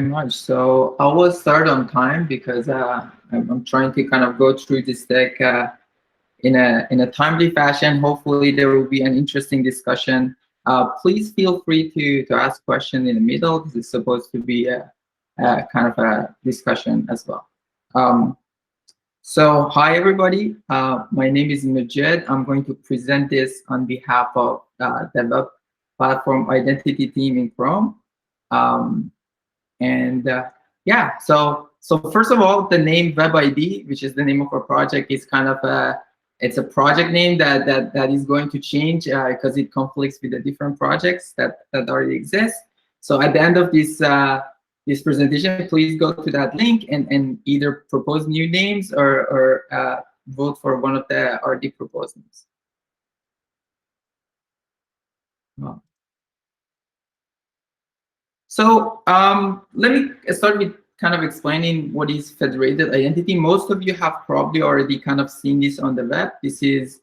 Much. So I will start on time because I'm trying to kind of go through this deck in a timely fashion. Hopefully there will be an interesting discussion. Please feel free to ask questions in the middle. This is supposed to be a kind of a discussion as well. So hi everybody. My name is Majed. I'm going to present this on behalf of the Web Platform Identity team in Chrome. Yeah, so first of all, the name WebID, which is the name of our project, is kind of it's a project name that is going to change because it conflicts with the different projects that already exist. So at the end of this this presentation, please go to that link and either propose new names or vote for one of the already proposed names. So let me start with kind of explaining what is federated identity. Most of you have probably already kind of seen this on the web. This is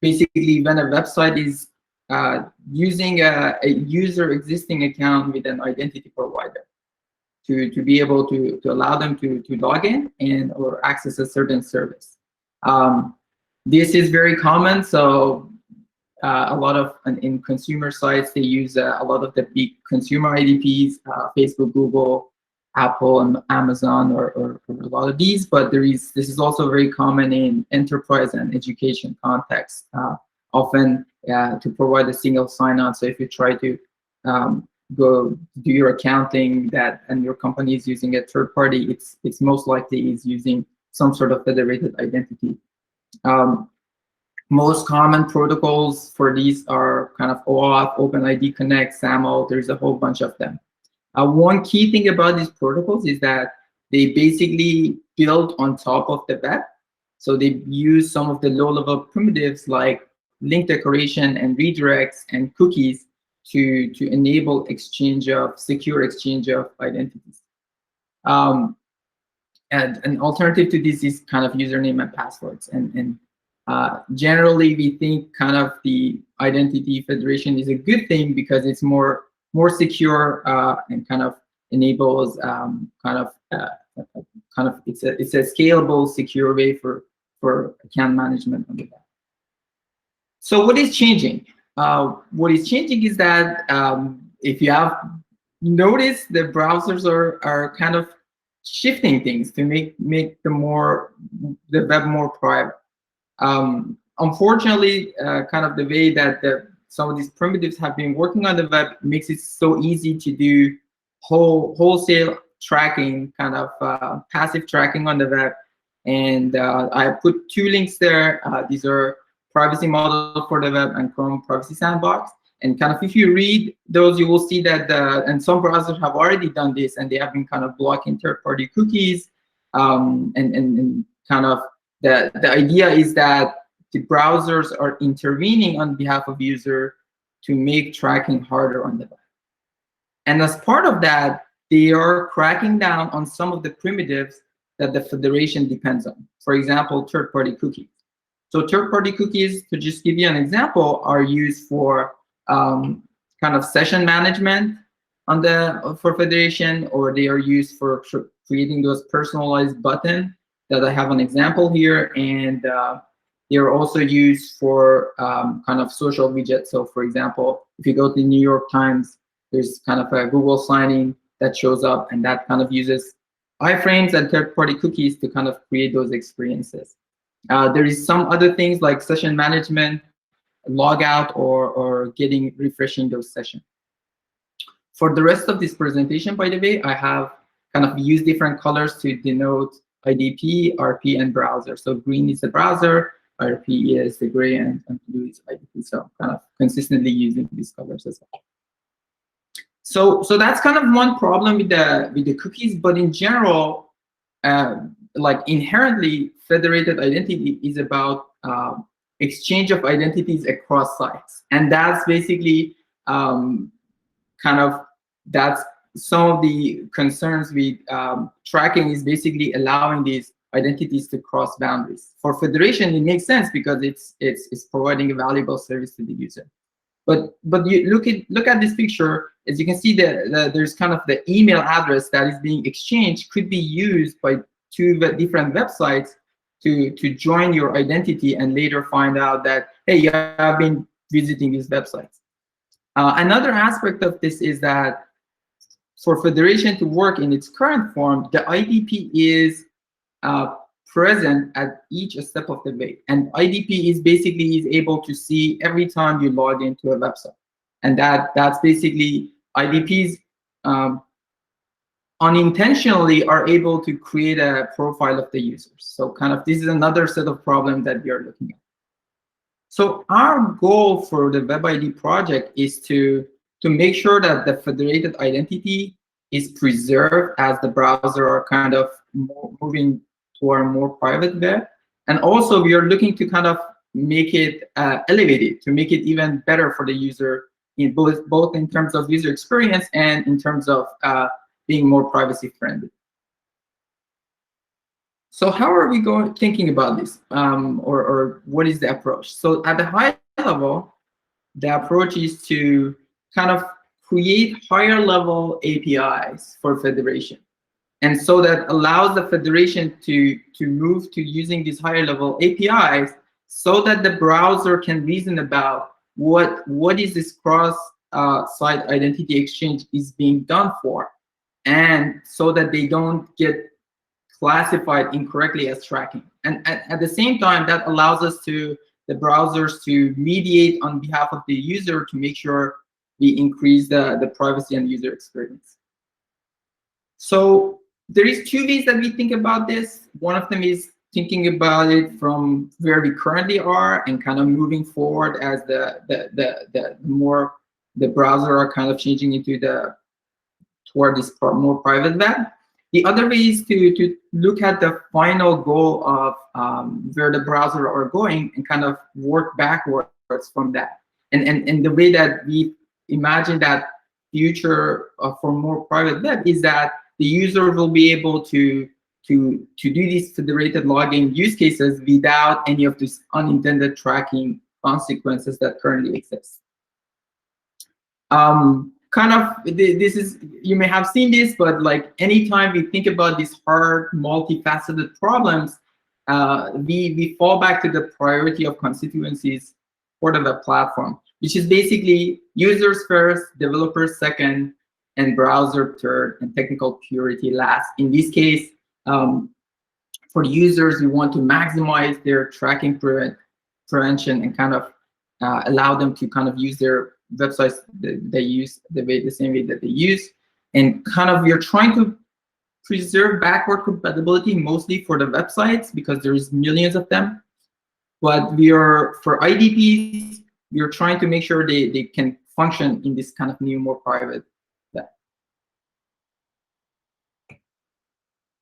basically when a website is using a user existing account with an identity provider to be able to allow them to log in and or access a certain service. This is very common. So a lot of in consumer sites, they use a lot of the big consumer IDPs, Facebook, Google, Apple, and Amazon, or a lot of these. But this is also very common in enterprise and education context, often to provide a single sign-on. So if you try to go do your accounting and your company is using a third party, it's most likely is using some sort of federated identity. Most common protocols for these are kind of OAuth, OpenID Connect, SAML. There's a whole bunch of them. One key thing about these protocols is that they basically build on top of the web. So they use some of the low-level primitives like link decoration and redirects and cookies to enable secure exchange of identities. And an alternative to this is kind of username and passwords. Generally, we think kind of the identity federation is a good thing because it's more secure and kind of enables it's a scalable, secure way for account management on the web. So what is changing? What is changing is that if you have noticed, the browsers are kind of shifting things to make the web more private. Unfortunately, kind of the way that some of these primitives have been working on the web makes it so easy to do wholesale tracking, kind of passive tracking on the web. And I put two links there. These are privacy model for the web and Chrome Privacy Sandbox. And kind of if you read those, you will see that and some browsers have already done this, and they have been kind of blocking third-party cookies and kind of the idea is that the browsers are intervening on behalf of user to make tracking harder on the web. And as part of that, they are cracking down on some of the primitives that the federation depends on. For example, third-party cookies. So third-party cookies, to just give you an example, are used for kind of session management for federation, or they are used for creating those personalized buttons that I have an example here, and they are also used for kind of social widgets. So for example, if you go to the New York Times, there's kind of a Google signing that shows up, and that kind of uses iframes and third-party cookies to kind of create those experiences. There is some other things like session management, logout, or refreshing those sessions. For the rest of this presentation, by the way, I have kind of used different colors to denote IDP, RP, and browser. So green is the browser, RP is the gray, and blue is IDP. So kind of consistently using these colors as well. So that's kind of one problem with the cookies. But in general, like inherently, federated identity is about exchange of identities across sites, and that's basically that's some of the concerns with tracking is basically allowing these identities to cross boundaries. For federation, it makes sense because it's providing a valuable service to the user. But you look at this picture, as you can see, there's kind of the email address that is being exchanged could be used by two different websites to join your identity and later find out that, hey, you have been visiting these websites. Another aspect of this is that for Federation to work in its current form, the IDP is present at each step of the way. And IDP is basically able to see every time you log into a website. And that's basically IDPs unintentionally are able to create a profile of the users. So kind of this is another set of problems that we are looking at. So our goal for the WebID project is to make sure that the federated identity is preserved as the browser are kind of moving toward a more private web. And also we are looking to kind of make it elevated, to make it even better for the user in both in terms of user experience and in terms of being more privacy friendly. So how are we thinking about this, or what is the approach? So at the high level, the approach is to kind of create higher level APIs for Federation. And so that allows the Federation to move to using these higher level APIs so that the browser can reason about what is this cross-site identity exchange is being done for, and so that they don't get classified incorrectly as tracking. And at the same time, that allows us the browsers to mediate on behalf of the user to make sure we increase the privacy and user experience. So there is two ways that we think about this. One of them is thinking about it from where we currently are and kind of moving forward as the more the browser are kind of changing into toward this more private web. The other way is to look at the final goal of where the browser are going and kind of work backwards from that. And the way that we imagine that future for more private web is that the user will be able to do these federated login use cases without any of these unintended tracking consequences that currently exist. Kind of, this is, you may have seen this, but like anytime we think about these hard, multifaceted problems, we fall back to the priority of constituencies for the web platform, which is basically users first, developers second, and browser third, and technical purity last. In this case, for the users, we want to maximize their tracking prevention and kind of allow them to kind of use their websites that they use the same way that they use. And kind of we're trying to preserve backward compatibility mostly for the websites because there's millions of them. But for IDPs, we are trying to make sure they can function in this kind of new, more private web.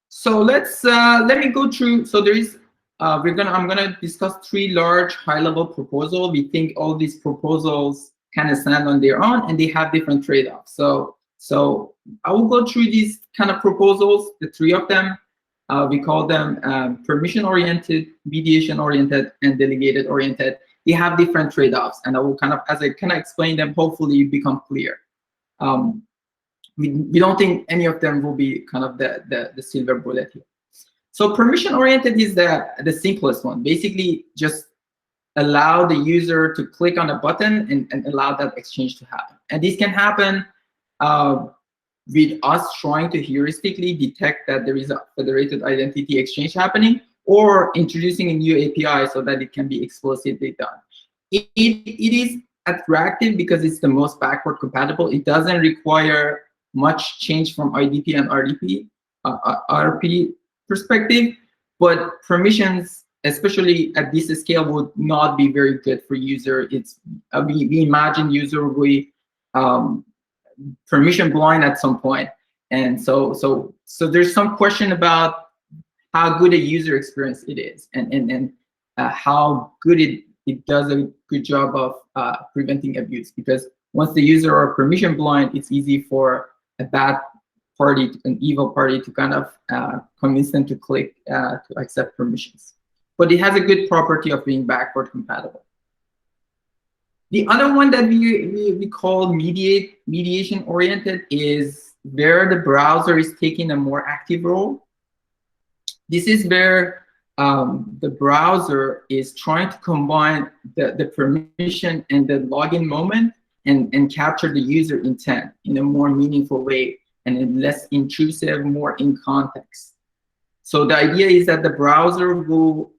So let me go through. So there is I'm gonna discuss 3 large high-level proposals. We think all these proposals kind of stand on their own and they have different trade-offs. So I will go through these kind of proposals, the 3 of them. We call them permission-oriented, mediation-oriented, and delegated-oriented. They have different trade-offs, and I will kind of, as I kind of explain them, hopefully become clear. We don't think any of them will be kind of the silver bullet here. So permission-oriented is the simplest one. Basically, just allow the user to click on a button and allow that exchange to happen. And this can happen with us trying to heuristically detect that there is a federated identity exchange happening, or introducing a new API so that it can be explicitly done. It is attractive because it's the most backward compatible. It doesn't require much change from IDP and RP perspective, but permissions, especially at this scale, would not be very good for user. It's we imagine user will be permission blind at some point, and so there's some question about how good a user experience it is, and how good it does a good job of preventing abuse. Because once the user are permission blind, it's easy for a bad party, an evil party, to kind of convince them to click to accept permissions. But it has a good property of being backward compatible. The other one that we call mediation oriented is where the browser is taking a more active role. This is where the browser is trying to combine the permission and the login moment and capture the user intent in a more meaningful way and in less intrusive, more in context. So the idea is that the browser will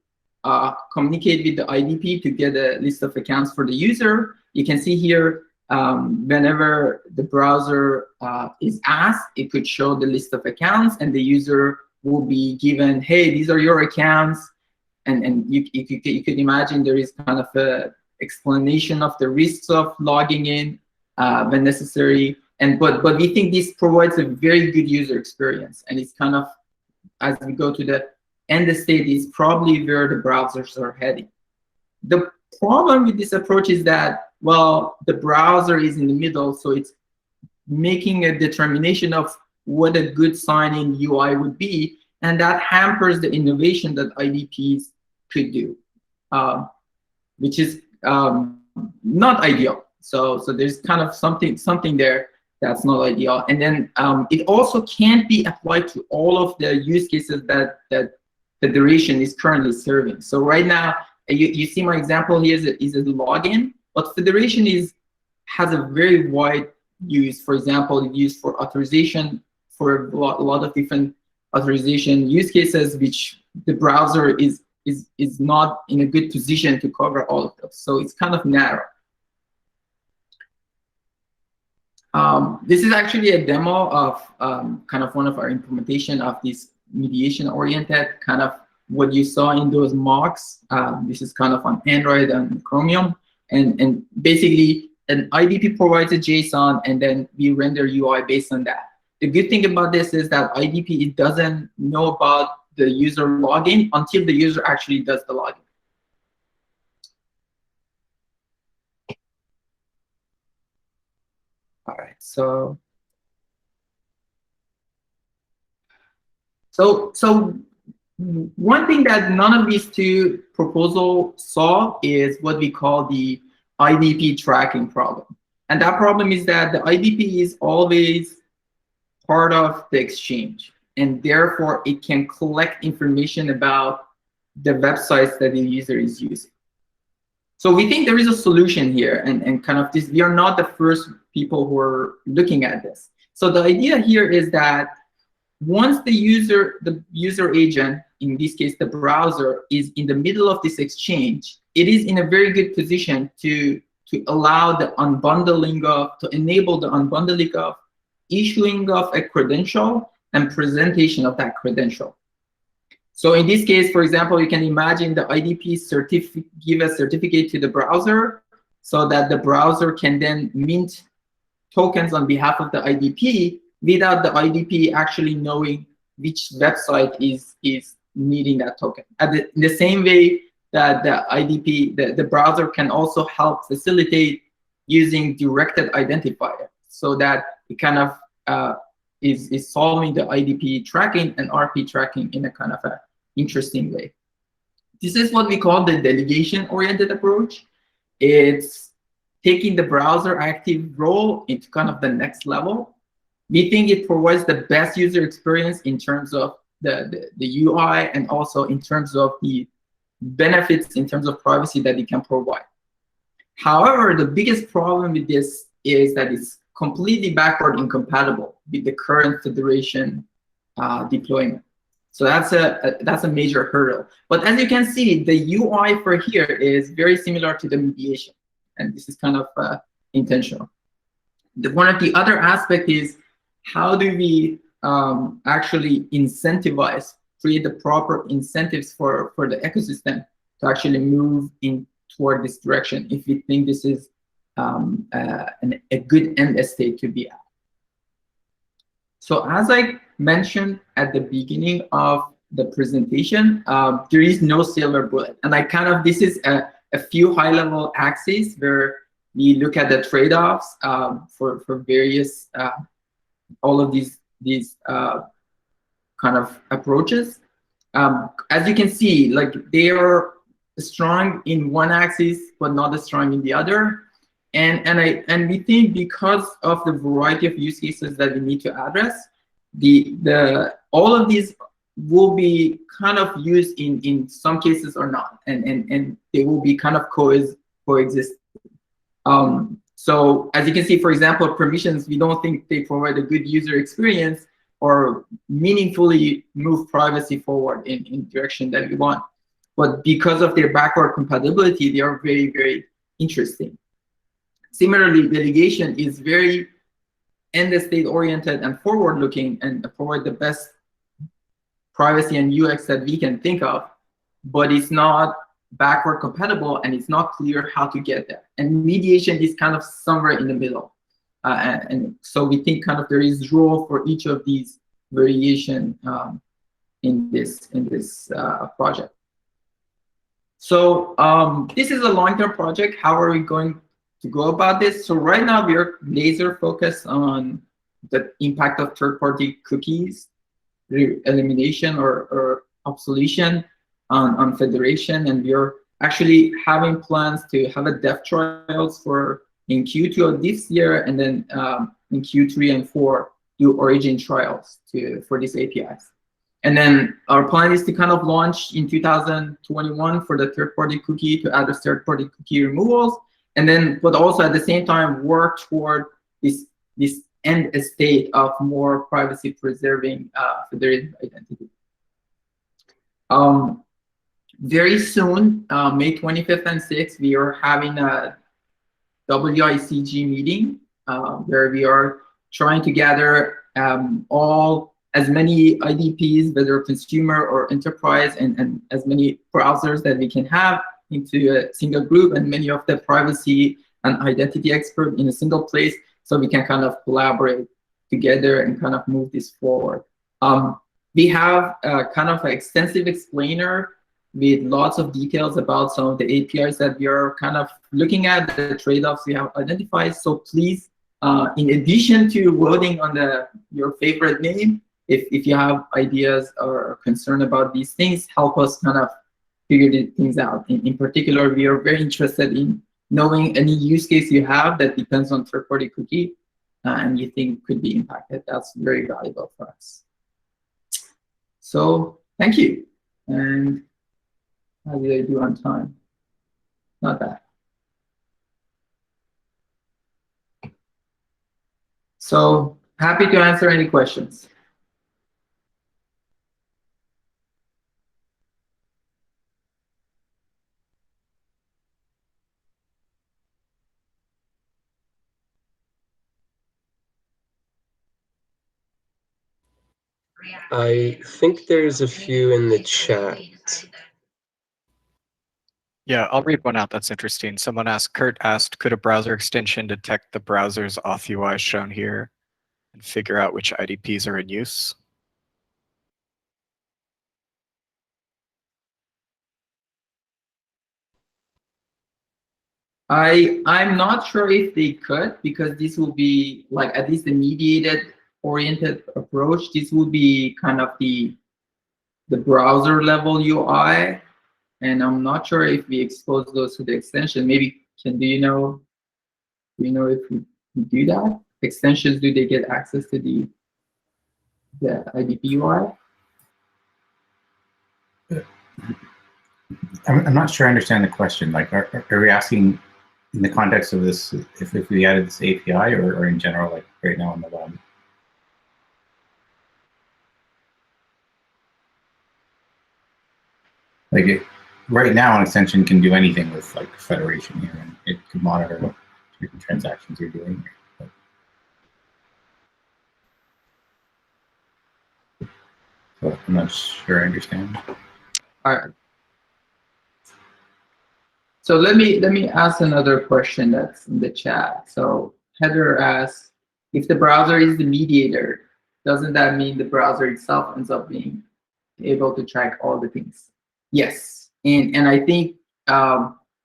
communicate with the IDP to get a list of accounts for the user. You can see here, whenever the browser is asked, it could show the list of accounts, and the user will be given, hey, these are your accounts. And you could imagine there is kind of a explanation of the risks of logging in when necessary. But we think this provides a very good user experience, and it's kind of, as we go to the end state, is probably where the browsers are heading. The problem with this approach is that, well, the browser is in the middle, so it's making a determination of what a good sign-in UI would be, and that hampers the innovation that IDPs could do, which is not ideal. So there's kind of something there that's not ideal. And then it also can't be applied to all of the use cases that Federation is currently serving. So right now, you see my example here is a login, but Federation has a very wide use. For example, it's used for authorization for a lot of different authorization use cases, which the browser is not in a good position to cover all of those. So it's kind of narrow. This is actually a demo of kind of one of our implementation of this mediation-oriented, kind of what you saw in those mocks. This is kind of on Android and Chromium. And basically, an IDP provides a JSON, and then we render UI based on that. The good thing about this is that IDP doesn't know about the user login until the user actually does the login. All right, so one thing that none of these two proposals solve is what we call the IDP tracking problem. And that problem is that the IDP is always part of the exchange, and therefore it can collect information about the websites that the user is using. So we think there is a solution here, and kind of this, we are not the first people who are looking at this. So the idea here is that once the user agent, in this case the browser, is in the middle of this exchange, it is in a very good position to allow the unbundling of, to enable the unbundling of issuing of a credential and presentation of that credential. So in this case, for example, you can imagine the IDP give a certificate to the browser so that the browser can then mint tokens on behalf of the IDP without the IDP actually knowing which website is needing that token. In the same way that the IDP, the browser can also help facilitate using directed identifier, so that it kind of is solving the IDP tracking and RP tracking in a kind of a interesting way. This is what we call the delegation-oriented approach. It's taking the browser active role into kind of the next level. We think it provides the best user experience in terms of the UI, and also in terms of the benefits in terms of privacy that it can provide. However, the biggest problem with this is that it's completely backward incompatible with the current Federation deployment. So that's a major hurdle. But as you can see, the UI for here is very similar to the mediation, and this is kind of intentional. One of the other aspects is, how do we actually incentivize, create the proper incentives for the ecosystem to actually move in toward this direction, if we think this is a good end state to be at. So as I mentioned at the beginning of the presentation, there is no silver bullet. And this is a few high-level axes where we look at the trade-offs for various, all of these kind of approaches. As you can see, like, they are strong in one axis, but not as strong in the other. And we think because of the variety of use cases that we need to address, all of these will be kind of used in some cases or not, and they will be kind of coexist. So as you can see, for example, permissions, we don't think they provide a good user experience or meaningfully move privacy forward in direction that we want. But because of their backward compatibility, they are very, very interesting. Similarly, delegation is very end-state oriented and forward-looking and provide the best privacy and UX that we can think of, but it's not backward compatible and it's not clear how to get there. And mediation is kind of somewhere in the middle. And so we think kind of there is role for each of these variation in this project. So this is a long-term project. How are we going to go about this? So right now we are laser focused on the impact of third-party cookies, elimination or obsolescence on federation, and we are actually having plans to have a dev trials in Q2 of this year, and then in Q3 and 4 do origin trials for these APIs. And then our plan is to kind of launch in 2021 for the third-party cookie to address third-party cookie removals, and then but also at the same time work toward this end state of more privacy preserving federated identity. Very soon, May 25th and 6th, we are having a WICG meeting where we are trying to gather as many IDPs, whether consumer or enterprise, and as many browsers that we can have into a single group, and many of the privacy and identity experts in a single place, so we can kind of collaborate together and kind of move this forward. We have kind of an extensive explainer with lots of details about some of the APIs that we are kind of looking at, the trade-offs we have identified. So please, in addition to voting on your favorite name, if you have ideas or concern about these things, help us kind of figure these things out. In particular, we are very interested in knowing any use case you have that depends on third-party cookie and you think could be impacted. That's very valuable for us. So thank you. And how did I do on time? Not bad. So happy to answer any questions. I think there's a few in the chat. Yeah, I'll read one out that's interesting. Someone asked, Kurt asked, could a browser extension detect the browser's auth UI shown here and figure out which IDPs are in use? I'm not sure if they could, because this will be like at least the mediated oriented approach. This will be kind of the browser level UI, and I'm not sure if we expose those to the extension. Maybe do you know if we do that? Extensions, do they get access to the IDP UI? I'm not sure I understand the question. Like, are we asking in the context of this, if we added this API, or in general, like right now on the web? Like right now, an extension can do anything with like federation here, and it can monitor what different transactions you're doing here. So I'm not sure I understand. All right. So let me ask another question that's in the chat. So Heather asks, if the browser is the mediator, doesn't that mean the browser itself ends up being able to track all the things? Yes, and I think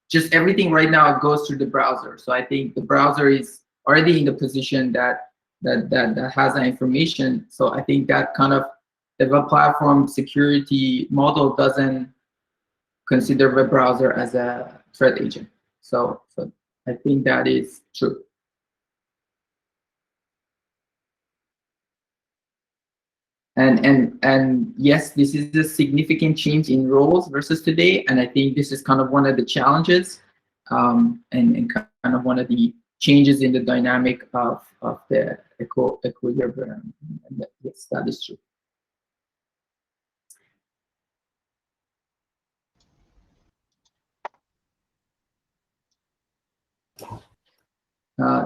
just everything right now goes through the browser. So I think the browser is already in the position that has that information. So I think that kind of the web platform security model doesn't consider web browser as a threat agent. So I think that is true. And yes, this is a significant change in roles versus today, and I think this is kind of one of the challenges, and kind of one of the changes in the dynamic of the equilibrium. And yes, that is true.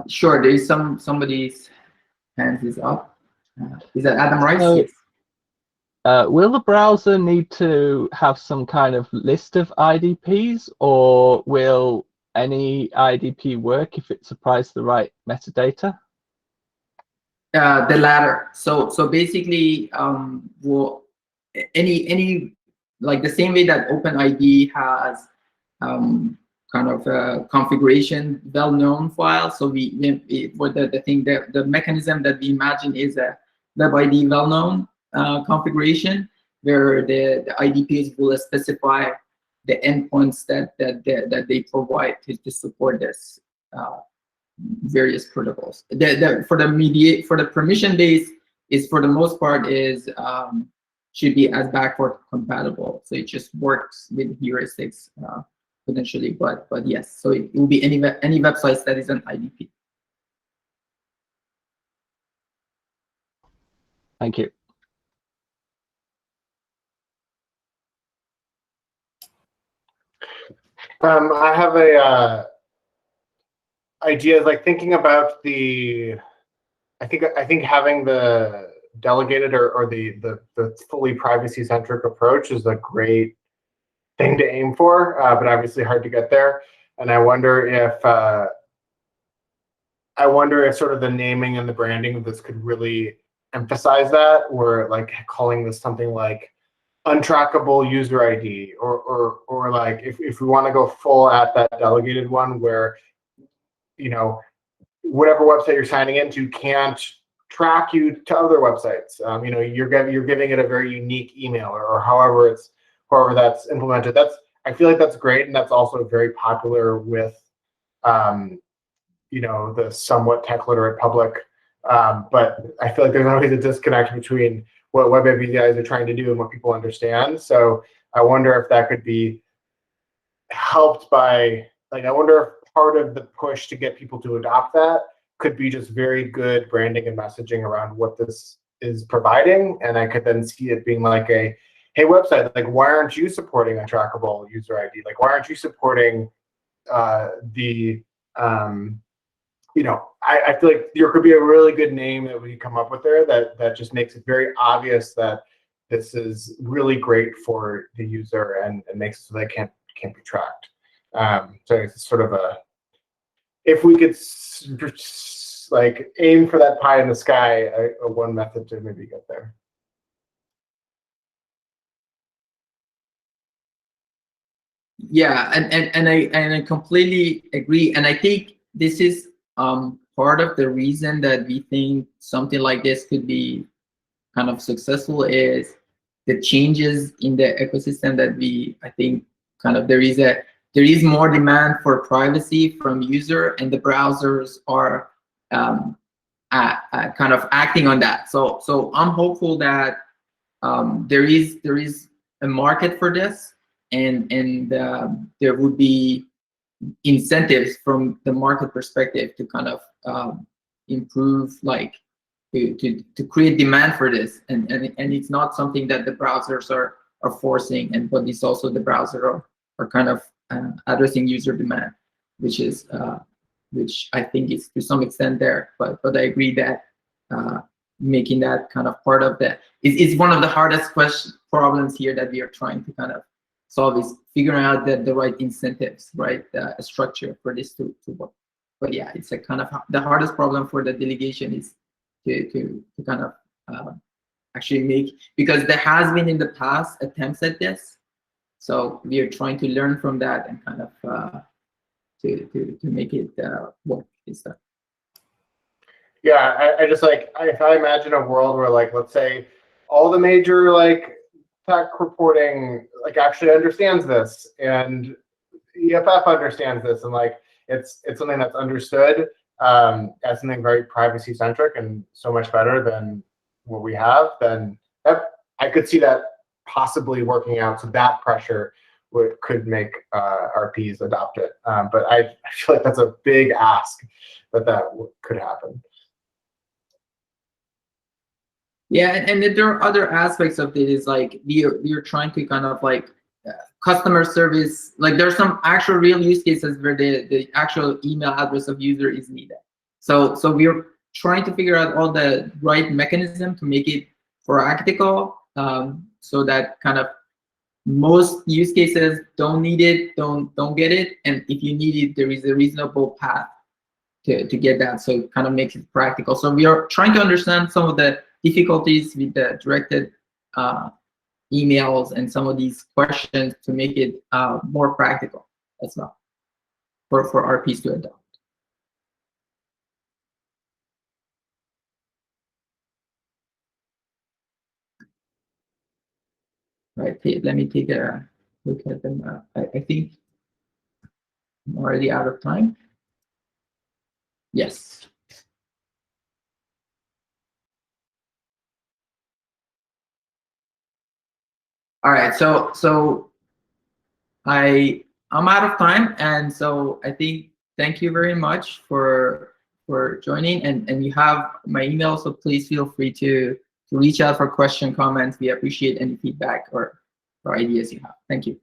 Sure, there is somebody's hands is up. Is that Adam Rice? So, Yes. Will the browser need to have some kind of list of IDPs, or will any IDP work if it supplies the right metadata? The latter. So basically, well, any like the same way that OpenID has kind of a configuration well-known file. So for the thing that the mechanism that we imagine is a WebID well-known configuration, where the IDPs will specify the endpoints that they provide to support this various protocols. For the permission base is, for the most part, is should be as backward compatible. So it just works with heuristics potentially, but yes. So it will be any websites that is an IDP. Thank you. I have a idea, like thinking about the. I think having the delegated or the fully privacy-centric approach is a great thing to aim for, but obviously hard to get there. And I wonder if sort of the naming and the branding of this could really emphasize that, or like calling this something like untrackable user ID, or like if we want to go full at that delegated one, where whatever website you're signing into can't track you to other websites. You're giving it a very unique email, or however that's implemented. I feel like that's great, and that's also very popular with the somewhat tech literate public. But I feel like there's always a disconnect between what WebID guys are trying to do and what people understand. So I wonder if that could be helped by, I wonder if part of the push to get people to adopt that could be just very good branding and messaging around what this is providing. And I could then see it being like hey, website, like, why aren't you supporting a trackable user ID? Like, why aren't you supporting I feel like there could be a really good name that we come up with there that just makes it very obvious that this is really great for the user and makes it so they can't be tracked. So it's sort of if we could like aim for that pie in the sky, one method to maybe get there. Yeah, and I completely agree, and I think this is part of the reason that we think something like this could be kind of successful is the changes in the ecosystem that I think kind of there is more demand for privacy from user, and the browsers are kind of acting on that. So I'm hopeful that there is a market for this, and there would be incentives from the market perspective to kind of improve, like to create demand for this, and it's not something that the browsers are forcing, but it's also the browser are kind of addressing user demand, which I think is to some extent there, but I agree that making that kind of part of that is one of the hardest problems here that we are trying to kind of solve, is figuring out the right incentives, right, structure for this to work. But yeah, it's a kind of the hardest problem for the delegation is to kind of actually make, because there has been in the past attempts at this, so we are trying to learn from that and kind of to make it work and stuff. Yeah, I just if I imagine a world where, like, let's say all the major tech reporting actually understands this, and EFF understands this, and it's something that's understood as something very privacy centric and so much better than what we have, then I could see that possibly working out. So that pressure could make RPs adopt it. But I feel like that's a big ask that could happen. Yeah, and then there are other aspects of it. Is like we're trying to kind of like customer service. Like there's some actual real use cases where the actual email address of user is needed. So we're trying to figure out all the right mechanism to make it practical, so that kind of most use cases don't need it, don't get it, and if you need it, there is a reasonable path to get that. So it kind of makes it practical. So we are trying to understand some of the difficulties with the directed emails and some of these questions to make it more practical as well for RPs to adopt. Right, let me take a look at them. I think I'm already out of time. Yes. All right, so I'm out of time, and so I think thank you very much for joining, and you have my email, so please feel free to reach out for question, comments. We appreciate any feedback or ideas you have. Thank you.